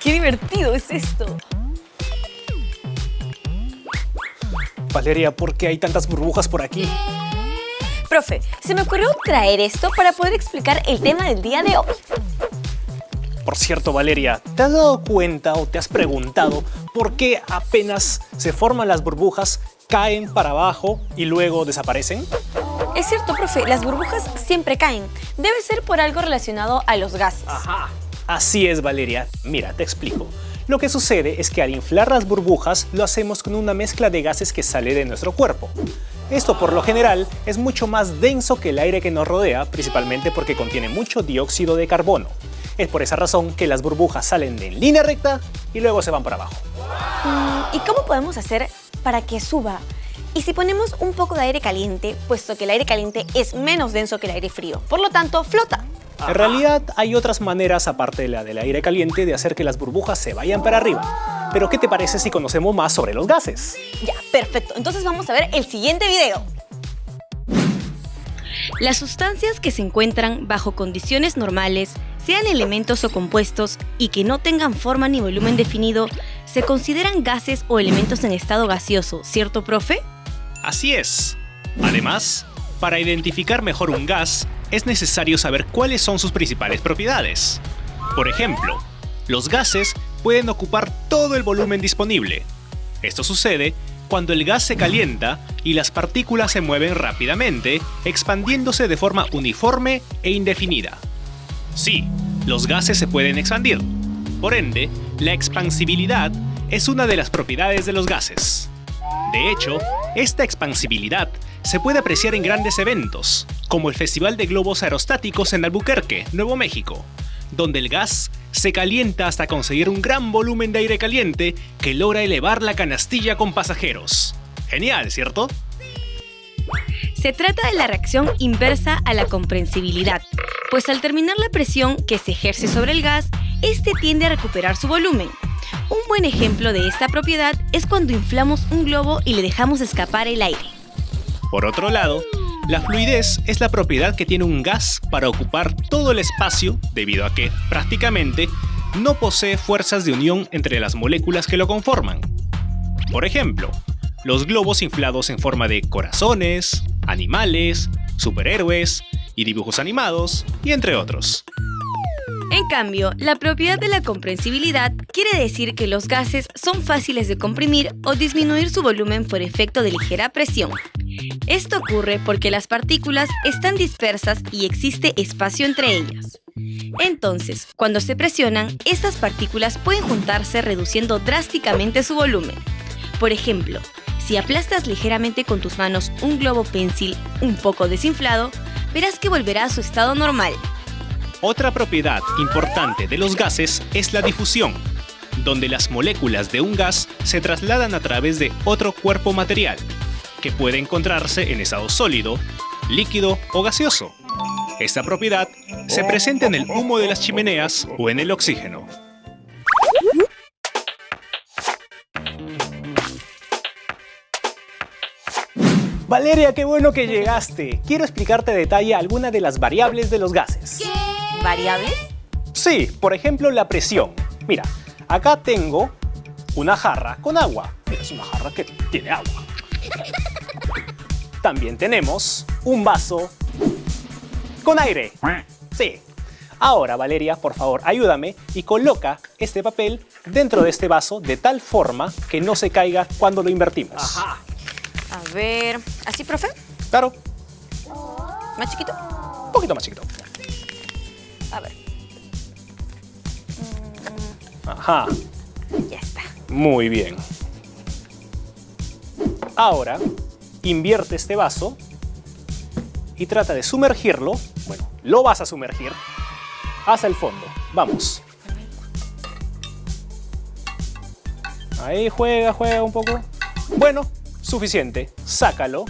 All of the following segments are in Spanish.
¡Qué divertido es esto! Valeria, ¿por qué hay tantas burbujas por aquí? Profe, se me ocurrió traer esto para poder explicar el tema del día de hoy. Por cierto, Valeria, ¿te has dado cuenta o te has preguntado por qué apenas se forman las burbujas, caen para abajo y luego desaparecen? Es cierto, profe, las burbujas siempre caen. Debe ser por algo relacionado a los gases. Ajá. Así es, Valeria. Mira, te explico. Lo que sucede es que al inflar las burbujas lo hacemos con una mezcla de gases que sale de nuestro cuerpo. Esto por lo general es mucho más denso que el aire que nos rodea, principalmente porque contiene mucho dióxido de carbono. Es por esa razón que las burbujas salen en línea recta y luego se van para abajo. ¿Y cómo podemos hacer para que suba? Y si ponemos un poco de aire caliente, puesto que el aire caliente es menos denso que el aire frío, por lo tanto flota. En realidad hay otras maneras, aparte de la del aire caliente, de hacer que las burbujas se vayan para arriba. Pero ¿qué te parece si conocemos más sobre los gases? Ya, perfecto. Entonces vamos a ver el siguiente video. Las sustancias que se encuentran bajo condiciones normales, sean elementos o compuestos, y que no tengan forma ni volumen definido, se consideran gases o elementos en estado gaseoso, ¿cierto, profe? Así es. Además, para identificar mejor un gas, es necesario saber cuáles son sus principales propiedades. Por ejemplo, los gases pueden ocupar todo el volumen disponible. Esto sucede cuando el gas se calienta y las partículas se mueven rápidamente, expandiéndose de forma uniforme e indefinida. Sí, los gases se pueden expandir. Por ende, la expansibilidad es una de las propiedades de los gases. De hecho, esta expansibilidad se puede apreciar en grandes eventos, como el Festival de Globos Aerostáticos en Albuquerque, Nuevo México, donde el gas se calienta hasta conseguir un gran volumen de aire caliente que logra elevar la canastilla con pasajeros. Genial, ¿cierto? Se trata de la reacción inversa a la comprensibilidad, pues al terminar la presión que se ejerce sobre el gas, este tiende a recuperar su volumen. Un buen ejemplo de esta propiedad es cuando inflamos un globo y le dejamos escapar el aire. Por otro lado, la fluidez es la propiedad que tiene un gas para ocupar todo el espacio debido a que, prácticamente, no posee fuerzas de unión entre las moléculas que lo conforman. Por ejemplo, los globos inflados en forma de corazones, animales, superhéroes y dibujos animados, y entre otros. En cambio, la propiedad de la comprensibilidad quiere decir que los gases son fáciles de comprimir o disminuir su volumen por efecto de ligera presión. Esto ocurre porque las partículas están dispersas y existe espacio entre ellas. Entonces, cuando se presionan, estas partículas pueden juntarse reduciendo drásticamente su volumen. Por ejemplo, si aplastas ligeramente con tus manos un globo pensil un poco desinflado, verás que volverá a su estado normal. Otra propiedad importante de los gases es la difusión, donde las moléculas de un gas se trasladan a través de otro cuerpo material, que puede encontrarse en estado sólido, líquido o gaseoso. Esta propiedad se presenta en el humo de las chimeneas o en el oxígeno. Valeria, qué bueno que llegaste. Quiero explicarte a detalle algunas de las variables de los gases. ¿Variables? Sí, por ejemplo, la presión. Mira, acá tengo una jarra con agua. Mira, es una jarra que tiene agua. También tenemos un vaso con aire. Sí. Ahora, Valeria, por favor, ayúdame y coloca este papel dentro de este vaso de tal forma que no se caiga cuando lo invertimos. Ajá. A ver, ¿así, profe? Claro, ¿Más chiquito? un poquito más chiquito. A ver. Ajá, Ya está. muy bien. Ahora, invierte este vaso y trata de sumergirlo. Bueno, lo vas a sumergir hasta el fondo. Vamos. Ahí, juega un poco. Bueno, suficiente. Sácalo.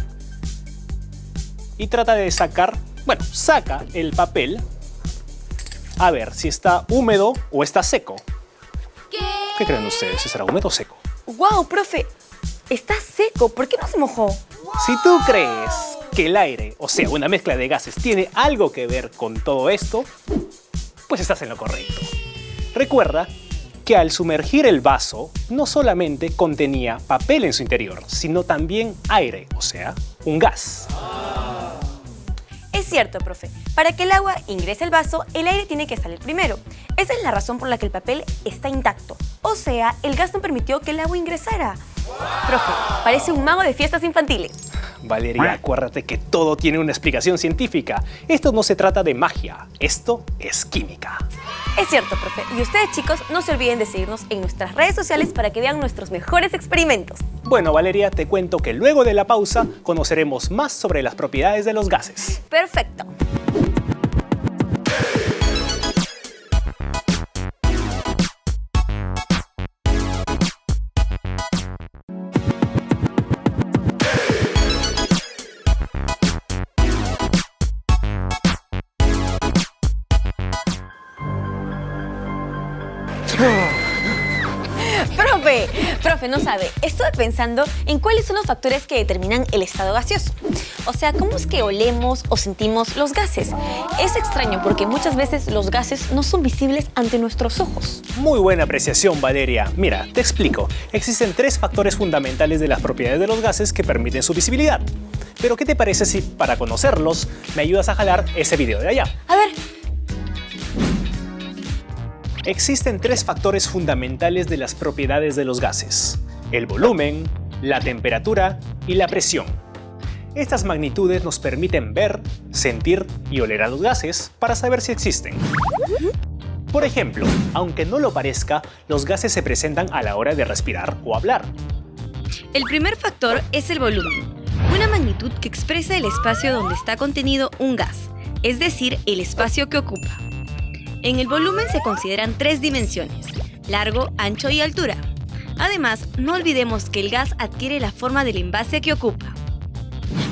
Y trata de sacar, bueno, saca el papel. A ver si está húmedo o está seco. ¿Qué creen ustedes? ¿Si será húmedo o seco? ¡Wow, profe! Está seco. ¿Por qué no se mojó? Si tú crees que el aire, o sea, una mezcla de gases, tiene algo que ver con todo esto, pues estás en lo correcto. Recuerda que al sumergir el vaso no solamente contenía papel en su interior, sino también aire, o sea, un gas. Es cierto, profe. Para que el agua ingrese al vaso, el aire tiene que salir primero. Esa es la razón por la que el papel está intacto. O sea, el gas no permitió que el agua ingresara. Profe, parece un mago de fiestas infantiles. Valeria, acuérdate que todo tiene una explicación científica. Esto no se trata de magia, esto es química. Es cierto, profe. Y ustedes, chicos, no se olviden de seguirnos en nuestras redes sociales para que vean nuestros mejores experimentos. Bueno, Valeria, te cuento que luego de la pausa conoceremos más sobre las propiedades de los gases. Perfecto. Profe, no sabe. Estuve pensando en cuáles son los factores que determinan el estado gaseoso. O sea, ¿cómo es que olemos o sentimos los gases? Es extraño porque muchas veces los gases no son visibles ante nuestros ojos. Muy buena apreciación, Valeria. Mira, te explico. Existen 3 factores fundamentales de las propiedades de los gases que permiten su visibilidad. Pero ¿qué te parece si, para conocerlos, me ayudas a jalar ese video de allá? A ver. Existen 3 factores fundamentales de las propiedades de los gases: el volumen, la temperatura y la presión. Estas magnitudes nos permiten ver, sentir y oler a los gases para saber si existen. Por ejemplo, aunque no lo parezca, los gases se presentan a la hora de respirar o hablar. El primer factor es el volumen, una magnitud que expresa el espacio donde está contenido un gas, es decir, el espacio que ocupa. En el volumen se consideran 3 dimensiones: largo, ancho y altura. Además, no olvidemos que el gas adquiere la forma del envase que ocupa.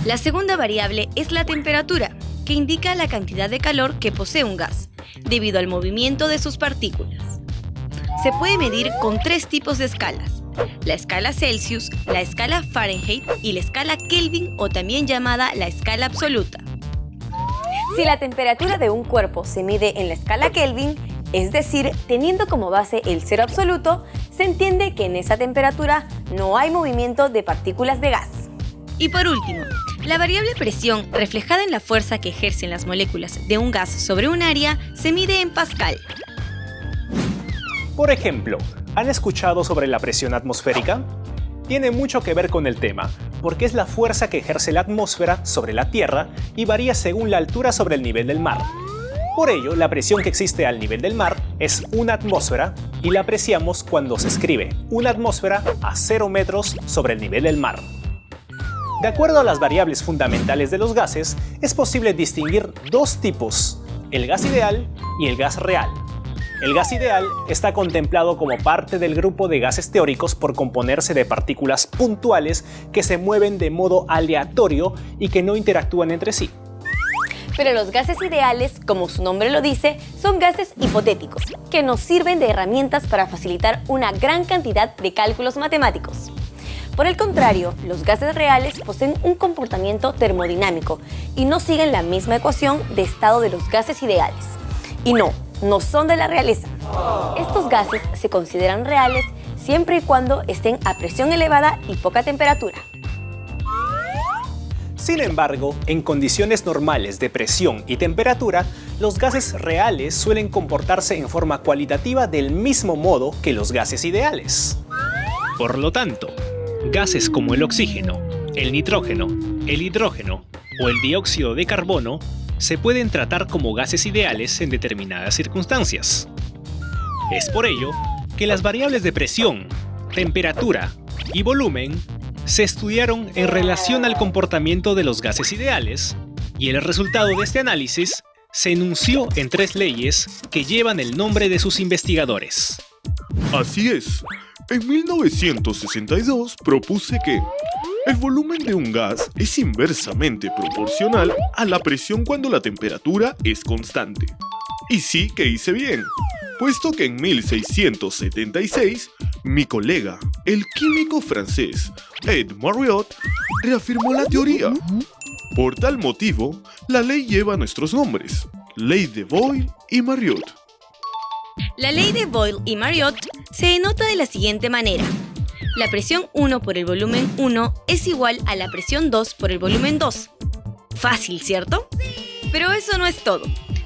La segunda variable es la temperatura, que indica la cantidad de calor que posee un gas, debido al movimiento de sus partículas. Se puede medir con 3 tipos de escalas: la escala Celsius, la escala Fahrenheit y la escala Kelvin, o también llamada la escala absoluta. Si la temperatura de un cuerpo se mide en la escala Kelvin, es decir, teniendo como base el cero absoluto, se entiende que en esa temperatura no hay movimiento de partículas de gas. Y por último, la variable presión, reflejada en la fuerza que ejercen las moléculas de un gas sobre un área, se mide en Pascal. Por ejemplo, ¿han escuchado sobre la presión atmosférica? Tiene mucho que ver con el tema, porque es la fuerza que ejerce la atmósfera sobre la Tierra y varía según la altura sobre el nivel del mar. Por ello, la presión que existe al nivel del mar es una atmósfera y la apreciamos cuando se escribe una atmósfera a 0 metros sobre el nivel del mar. De acuerdo a las variables fundamentales de los gases, es posible distinguir 2 tipos: el gas ideal y el gas real. El gas ideal está contemplado como parte del grupo de gases teóricos por componerse de partículas puntuales que se mueven de modo aleatorio y que no interactúan entre sí. Pero los gases ideales, como su nombre lo dice, son gases hipotéticos, que nos sirven de herramientas para facilitar una gran cantidad de cálculos matemáticos. Por el contrario, los gases reales poseen un comportamiento termodinámico y no siguen la misma ecuación de estado de los gases ideales. Y no son de la realeza. Estos gases se consideran reales siempre y cuando estén a presión elevada y poca temperatura. Sin embargo, en condiciones normales de presión y temperatura, los gases reales suelen comportarse en forma cualitativa del mismo modo que los gases ideales. Por lo tanto, gases como el oxígeno, el nitrógeno, el hidrógeno o el dióxido de carbono se pueden tratar como gases ideales en determinadas circunstancias. Es por ello que las variables de presión, temperatura y volumen se estudiaron en relación al comportamiento de los gases ideales, y el resultado de este análisis se enunció en 3 leyes que llevan el nombre de sus investigadores. Así es. En 1962 propuse que el volumen de un gas es inversamente proporcional a la presión cuando la temperatura es constante. Y sí que hice bien, puesto que en 1676, mi colega, el químico francés Ed Marriott, reafirmó la teoría. Por tal motivo, la ley lleva nuestros nombres, Ley de Boyle y Marriott. La ley de Boyle y Marriott se denota de la siguiente manera. La presión 1 por el volumen 1 es igual a la presión 2 por el volumen 2. Fácil, ¿cierto? Pero eso no es todo,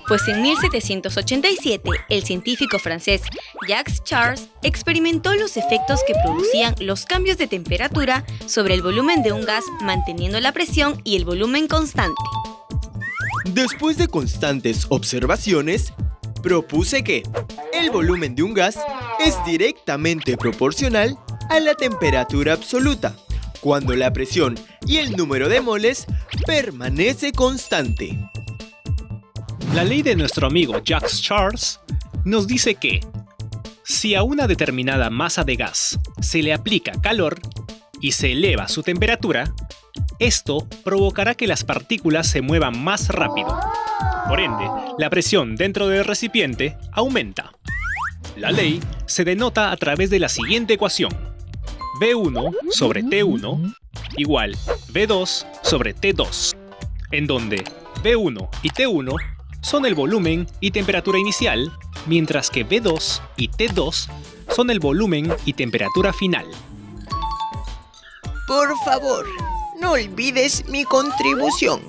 pues en 1787 el científico francés Jacques Charles experimentó los efectos que producían los cambios de temperatura sobre el volumen de un gas manteniendo la presión y el volumen constante. Después de constantes observaciones, propuse que el volumen de un gas es directamente proporcional a la temperatura absoluta, cuando la presión y el número de moles permanece constante. La ley de nuestro amigo Jacques Charles nos dice que si a una determinada masa de gas se le aplica calor y se eleva su temperatura, esto provocará que las partículas se muevan más rápido. Por ende, la presión dentro del recipiente aumenta. La ley se denota a través de la siguiente ecuación. V1 sobre T1 igual V2 sobre T2, en donde V1 y T1 son el volumen y temperatura inicial, mientras que V2 y T2 son el volumen y temperatura final. Por favor, no olvides mi contribución.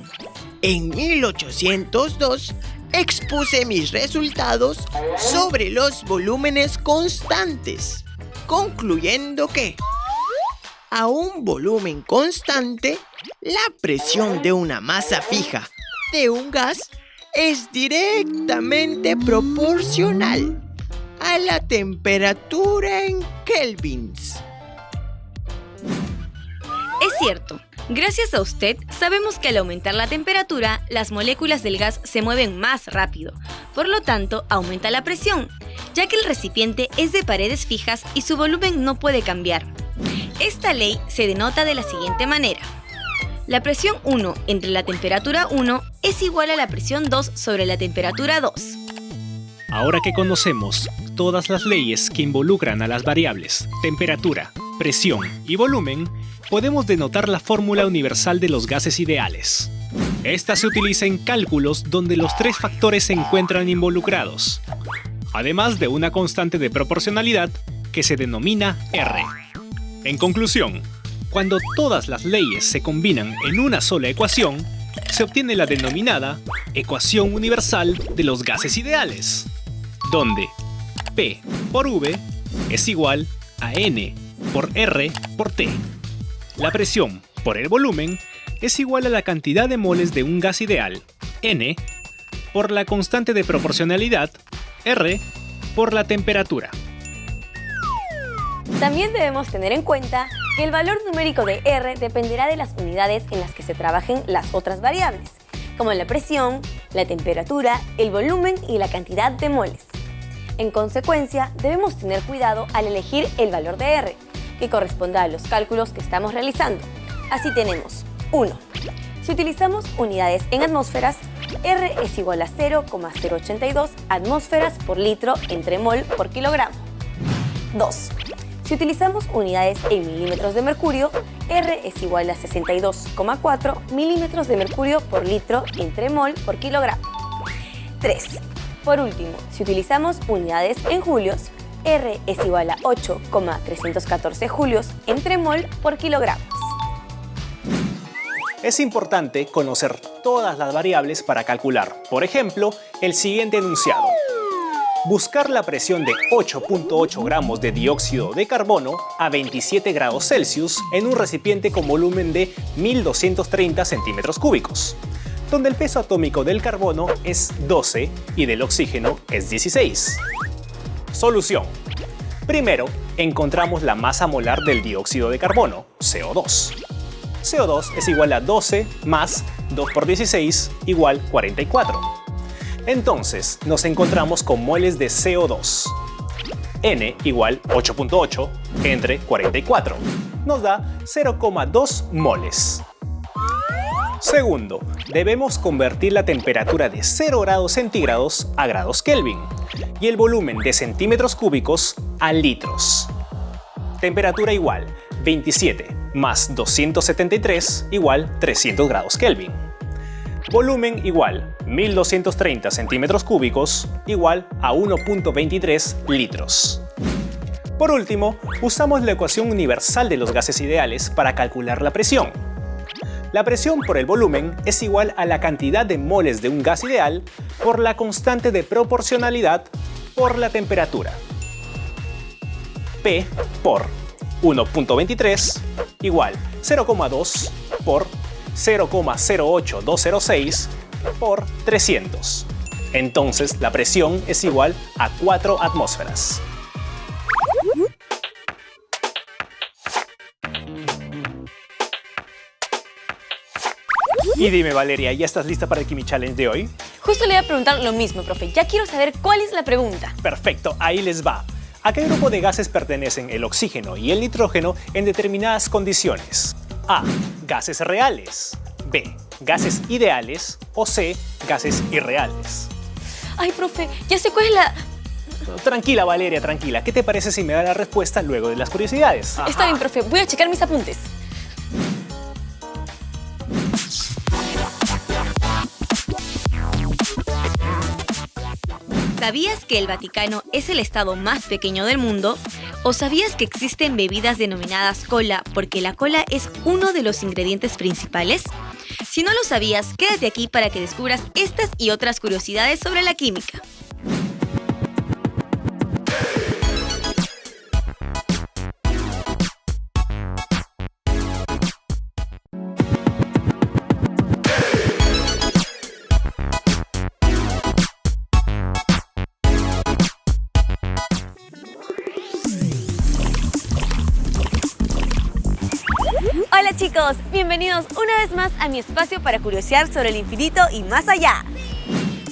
En 1802 expuse mis resultados sobre los volúmenes constantes, concluyendo que a un volumen constante, la presión de una masa fija de un gas es directamente proporcional a la temperatura en kelvins. Es cierto, gracias a usted sabemos que al aumentar la temperatura, las moléculas del gas se mueven más rápido. Por lo tanto, aumenta la presión, ya que el recipiente es de paredes fijas y su volumen no puede cambiar. Esta ley se denota de la siguiente manera. La presión 1 entre la temperatura 1 es igual a la presión 2 sobre la temperatura 2. Ahora que conocemos todas las leyes que involucran a las variables temperatura, presión y volumen, podemos denotar la fórmula universal de los gases ideales. Esta se utiliza en cálculos donde los tres factores se encuentran involucrados, además de una constante de proporcionalidad que se denomina R. En conclusión, cuando todas las leyes se combinan en una sola ecuación, se obtiene la denominada ecuación universal de los gases ideales, donde P por V es igual a N por R por T. La presión por el volumen es igual a la cantidad de moles de un gas ideal, N, por la constante de proporcionalidad, R, por la temperatura. También debemos tener en cuenta que el valor numérico de R dependerá de las unidades en las que se trabajen las otras variables, como la presión, la temperatura, el volumen y la cantidad de moles. En consecuencia, debemos tener cuidado al elegir el valor de R, que corresponda a los cálculos que estamos realizando. Así tenemos 1. Si utilizamos unidades en atmósferas, R es igual a 0,082 atmósferas por litro entre mol por kilogramo. 2. Si utilizamos unidades en milímetros de mercurio, R es igual a 62,4 milímetros de mercurio por litro entre mol por kilogramo. 3. Por último, si utilizamos unidades en julios, R es igual a 8,314 julios entre mol por kilogramos. Es importante conocer todas las variables para calcular, por ejemplo, el siguiente enunciado. Buscar la presión de 8.8 gramos de dióxido de carbono a 27 grados Celsius en un recipiente con volumen de 1230 centímetros cúbicos, donde el peso atómico del carbono es 12 y del oxígeno es 16. Solución. Primero, encontramos la masa molar del dióxido de carbono, CO2. CO2 es igual a 12 más 2 por 16 igual 44. Entonces, nos encontramos con moles de CO2. N igual 8.8 entre 44. Nos da 0,2 moles. Segundo, debemos convertir la temperatura de 0 grados centígrados a grados Kelvin y el volumen de centímetros cúbicos a litros. Temperatura igual 27 más 273 igual 300 grados Kelvin. Volumen igual 1230 centímetros cúbicos igual a 1.23 litros. Por último, usamos la ecuación universal de los gases ideales para calcular la presión. La presión por el volumen es igual a la cantidad de moles de un gas ideal por la constante de proporcionalidad por la temperatura. P por 1.23 igual 0,2 por 0,08206 por 300. Entonces la presión es igual a 4 atmósferas. Y dime, Valeria, ¿ya estás lista para el Kimi Challenge de hoy? Justo le iba a preguntar lo mismo, profe. Ya quiero saber cuál es la pregunta. Perfecto, ahí les va. ¿A qué grupo de gases pertenecen el oxígeno y el nitrógeno en determinadas condiciones? A. Gases reales. B. Gases ideales. O C. Gases irreales. Ay, profe, ya sé cuál es la... Tranquila, Valeria, tranquila. ¿Qué te parece si me da la respuesta luego de las curiosidades? Está bien, profe. Voy a checar mis apuntes. ¿Sabías que el Vaticano es el estado más pequeño del mundo? ¿O sabías que existen bebidas denominadas cola porque la cola es uno de los ingredientes principales? Si no lo sabías, quédate aquí para que descubras estas y otras curiosidades sobre la química. Hola chicos, bienvenidos una vez más a mi espacio para curiosear sobre el infinito y más allá.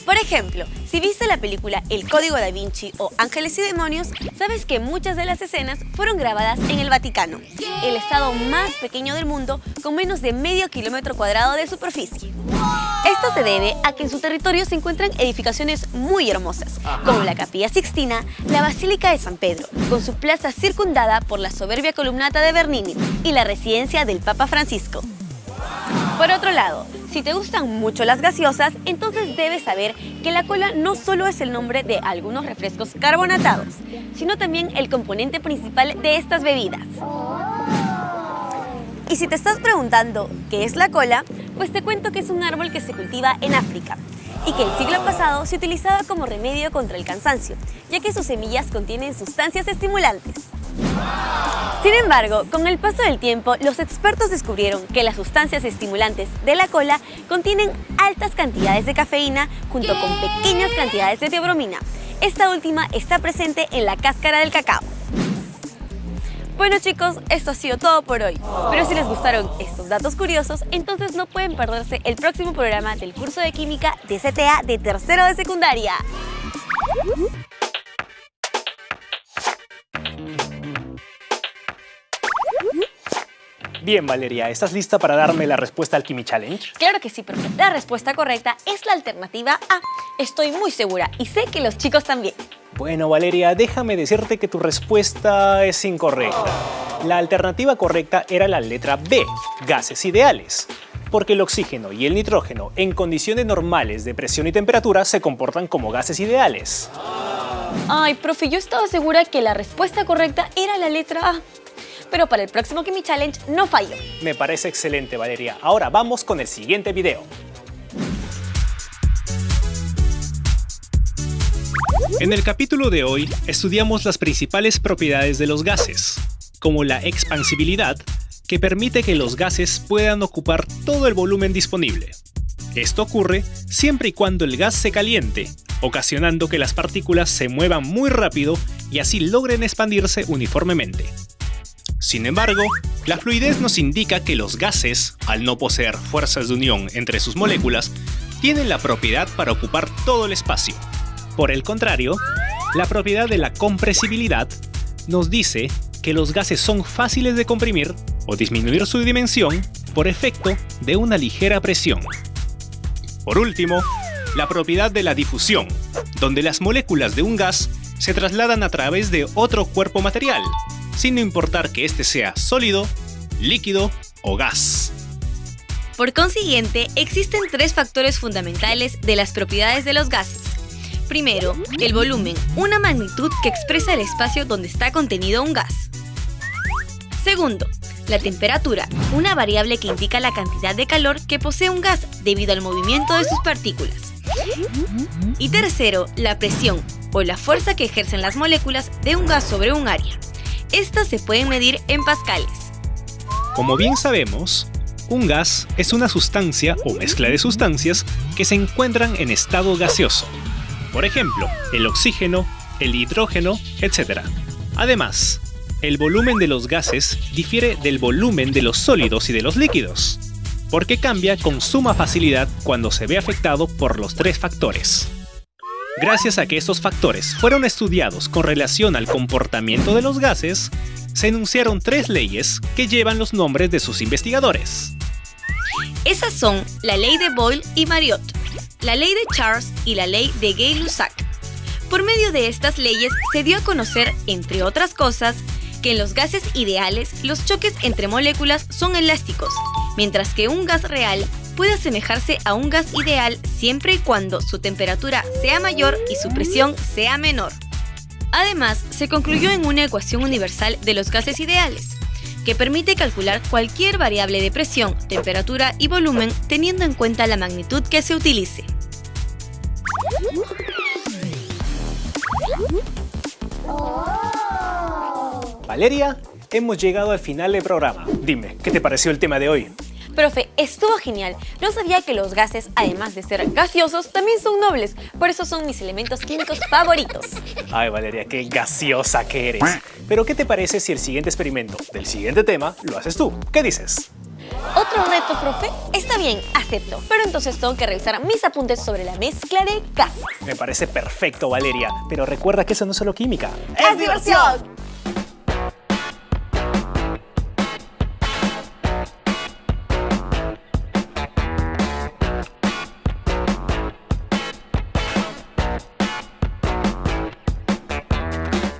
Por ejemplo, si viste la película El Código Da Vinci o Ángeles y Demonios, sabes que muchas de las escenas fueron grabadas en el Vaticano, el estado más pequeño del mundo con menos de medio kilómetro cuadrado de superficie. Esto se debe a que en su territorio se encuentran edificaciones muy hermosas, como la Capilla Sixtina, la Basílica de San Pedro, con su plaza circundada por la soberbia columnata de Bernini y la residencia del Papa Francisco. Por otro lado, si te gustan mucho las gaseosas, entonces debes saber que la cola no solo es el nombre de algunos refrescos carbonatados, sino también el componente principal de estas bebidas. Y si te estás preguntando qué es la cola, pues te cuento que es un árbol que se cultiva en África y que el siglo pasado se utilizaba como remedio contra el cansancio, ya que sus semillas contienen sustancias estimulantes. Sin embargo, con el paso del tiempo, los expertos descubrieron que las sustancias estimulantes de la cola contienen altas cantidades de cafeína junto con pequeñas cantidades de teobromina. Esta última está presente en la cáscara del cacao. Bueno chicos, esto ha sido todo por hoy, pero si les gustaron estos datos curiosos, entonces no pueden perderse el próximo programa del curso de Química de CTA de tercero de secundaria. Bien, Valeria, ¿estás lista para darme la respuesta al Kimi Challenge? Claro que sí, profe. La respuesta correcta es la alternativa A. Estoy muy segura y sé que los chicos también. Bueno, Valeria, déjame decirte que tu respuesta es incorrecta. La alternativa correcta era la letra B, gases ideales, porque el oxígeno y el nitrógeno en condiciones normales de presión y temperatura se comportan como gases ideales. Ay, profe, yo estaba segura que la respuesta correcta era la letra A. Pero para el próximo Kimi Challenge no fallo. Me parece excelente, Valeria. Ahora vamos con el siguiente video. En el capítulo de hoy estudiamos las principales propiedades de los gases, como la expansibilidad, que permite que los gases puedan ocupar todo el volumen disponible. Esto ocurre siempre y cuando el gas se caliente, ocasionando que las partículas se muevan muy rápido y así logren expandirse uniformemente. Sin embargo, la fluidez nos indica que los gases, al no poseer fuerzas de unión entre sus moléculas, tienen la propiedad para ocupar todo el espacio. Por el contrario, la propiedad de la compresibilidad nos dice que los gases son fáciles de comprimir o disminuir su dimensión por efecto de una ligera presión. Por último, la propiedad de la difusión, donde las moléculas de un gas se trasladan a través de otro cuerpo material, sin importar que éste sea sólido, líquido o gas. Por consiguiente, existen 3 factores fundamentales de las propiedades de los gases. Primero, el volumen, una magnitud que expresa el espacio donde está contenido un gas. Segundo, la temperatura, una variable que indica la cantidad de calor que posee un gas debido al movimiento de sus partículas. Y tercero, la presión, o la fuerza que ejercen las moléculas de un gas sobre un área. Estas se pueden medir en pascales. Como bien sabemos, un gas es una sustancia o mezcla de sustancias que se encuentran en estado gaseoso. Por ejemplo, el oxígeno, el hidrógeno, etc. Además, el volumen de los gases difiere del volumen de los sólidos y de los líquidos, porque cambia con suma facilidad cuando se ve afectado por los 3 factores. Gracias a que estos factores fueron estudiados con relación al comportamiento de los gases, se enunciaron 3 leyes que llevan los nombres de sus investigadores. Esas son la ley de Boyle y Marriott, la ley de Charles y la ley de Gay-Lussac. Por medio de estas leyes se dio a conocer, entre otras cosas, que en los gases ideales los choques entre moléculas son elásticos, mientras que un gas real puede asemejarse a un gas ideal siempre y cuando su temperatura sea mayor y su presión sea menor. Además, se concluyó en una ecuación universal de los gases ideales, que permite calcular cualquier variable de presión, temperatura y volumen teniendo en cuenta la magnitud que se utilice. Valeria, hemos llegado al final del programa. Dime, ¿qué te pareció el tema de hoy? Profe, estuvo genial. No sabía que los gases, además de ser gaseosos, también son nobles. Por eso son mis elementos químicos favoritos. Ay, Valeria, qué gaseosa que eres. Pero ¿qué te parece si el siguiente experimento del siguiente tema lo haces tú? ¿Qué dices? ¿Otro reto, profe? Está bien, acepto. Pero entonces tengo que revisar mis apuntes sobre la mezcla de gases. Me parece perfecto, Valeria. Pero recuerda que eso no es solo química. ¡Es diversión!